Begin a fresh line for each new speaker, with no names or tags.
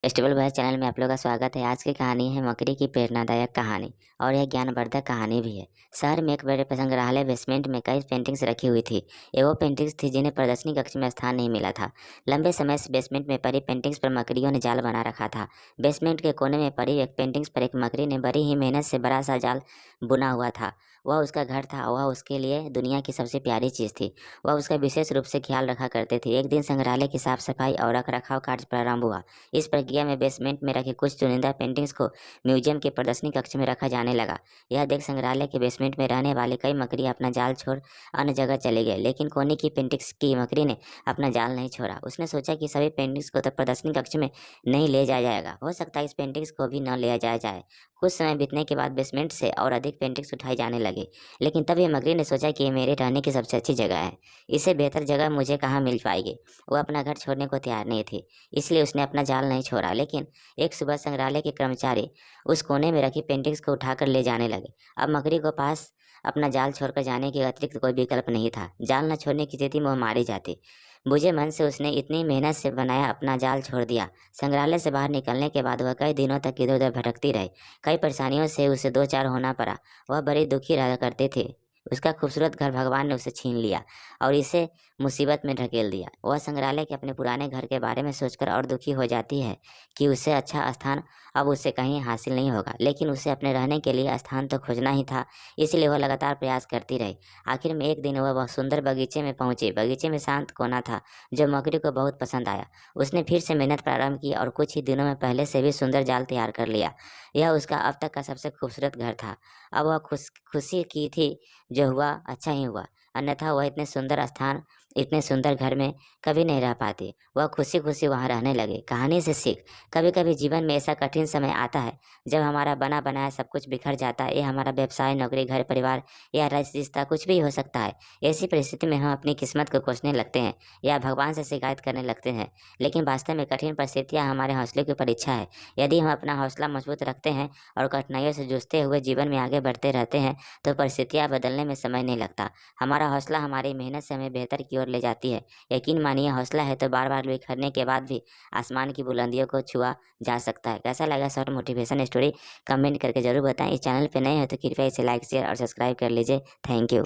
Festival boy channel में आप लोग का स्वागत है। आज की कहानी है मकड़ी की प्रेरणादायक कहानी और यह ज्ञानवर्धक कहानी भी है। शहर में एक बड़े संग्रहालय बेसमेंट में कई पेंटिंग्स रखी हुई थी। ये वो पेंटिंग्स थी जिन्हें प्रदर्शनी कक्ष में स्थान नहीं मिला था। लंबे समय से बेसमेंट में पड़ी पेंटिंग्स पर मकड़ियों ने जाल बना रखा था। बेसमेंट के कोने में पड़ी एक पेंटिंग्स पर एक मकड़ी ने बड़ी ही मेहनत से बड़ा सा जाल बुना हुआ था। वह उसका घर था। वह उसके लिए दुनिया की सबसे प्यारी चीज़ थी। वह उसका विशेष रूप से ख्याल रखा करते थे। एक दिन संग्रहालय की साफ सफाई और रख रखाव कार्य प्रारंभ हुआ। इस प्रक्रिया में बेसमेंट में रखे कुछ चुनिंदा पेंटिंग्स को म्यूजियम के प्रदर्शनी कक्ष में रखा जाने लगा। यह देख संग्रहालय के बेसमेंट में रहने वाले कई मकड़ी अपना जाल छोड़ अन्य जगह चले गए, लेकिन कोने की पेंटिंग्स की मकड़ी ने अपना जाल नहीं छोड़ा। उसने सोचा कि सभी पेंटिंग्स को तो प्रदर्शनी कक्ष में नहीं ले जाया जाएगा, हो सकता है इस पेंटिंग्स को भी न ले जाया जाए। कुछ समय बीतने के बाद बेसमेंट से और अधिक पेंटिंग्स उठाई जाने लगी, लेकिन तब ये मकड़ी ने सोचा कि ये मेरे रहने की सबसे अच्छी जगह है। इससे बेहतर जगह मुझे कहाँ मिल पाएगी। वो अपना घर छोड़ने को तैयार नहीं थी, इसलिए उसने अपना जाल नहीं छोड़ा। लेकिन एक सुबह संग्रहालय के कर्मचारी उस कोने में रखी पेंटिंग्स को उठाकर ले जाने लगे। अब मकड़ी को पास अपना जाल छोड़कर जाने के अतिरिक्त कोई विकल्प नहीं था। जाल न छोड़ने की स्थिति में वो मारी जाती। बुझे मन से उसने इतनी मेहनत से बनाया अपना जाल छोड़ दिया। संग्रहालय से बाहर निकलने के बाद वह कई दिनों तक इधर उधर भटकती रही। कई परेशानियों से उसे दो चार होना पड़ा। वह बड़ी दुखी रहा करते थे। उसका खूबसूरत घर भगवान ने उसे छीन लिया और इसे मुसीबत में ढकेल दिया। वह संग्रहालय के अपने पुराने घर के बारे में सोचकर और दुखी हो जाती है कि उससे अच्छा स्थान अब उसे कहीं हासिल नहीं होगा। लेकिन उसे अपने रहने के लिए स्थान तो खोजना ही था, इसलिए वह लगातार प्रयास करती रही। आखिर में एक दिन वह सुंदर बगीचे में पहुंची। बगीचे में शांत कोना था जो मकड़ी को बहुत पसंद आया। उसने फिर से मेहनत प्रारंभ की और कुछ ही दिनों में पहले से भी सुंदर जाल तैयार कर लिया। यह उसका अब तक का सबसे खूबसूरत घर था। अब वह खुशी की थी। जो हुआ अच्छा ही हुआ, अन्यथा वह इतने सुंदर स्थान, इतने सुंदर घर में कभी नहीं रह पाती। वह खुशी खुशी वहाँ रहने लगे। कहानी से सीख, कभी कभी जीवन में ऐसा कठिन समय आता है जब हमारा बना बनाया सब कुछ बिखर जाता है। ये हमारा व्यवसाय, नौकरी, घर परिवार या रिश्ता कुछ भी हो सकता है। ऐसी परिस्थिति में हम अपनी किस्मत को कोसने लगते हैं या भगवान से शिकायत करने लगते हैं। लेकिन वास्तव में कठिन परिस्थितियाँ हमारे हौसले की परीक्षा है। यदि हम अपना हौसला मजबूत रखते हैं और कठिनाइयों से जूझते हुए जीवन में आगे बढ़ते रहते हैं तो परिस्थितियाँ बदलने में समय नहीं लगता। हमारा हौसला हमारी मेहनत से हमें बेहतर की ओर ले जाती है। यकीन मानिए, हौसला है तो बार बार बिखरने के बाद भी आसमान की बुलंदियों को छुआ जा सकता है। कैसा लगा शॉर्ट मोटिवेशन स्टोरी, कमेंट करके जरूर बताएं। इस चैनल पे नए हो तो कृपया इसे लाइक, शेयर और सब्सक्राइब कर लीजिए। Thank you.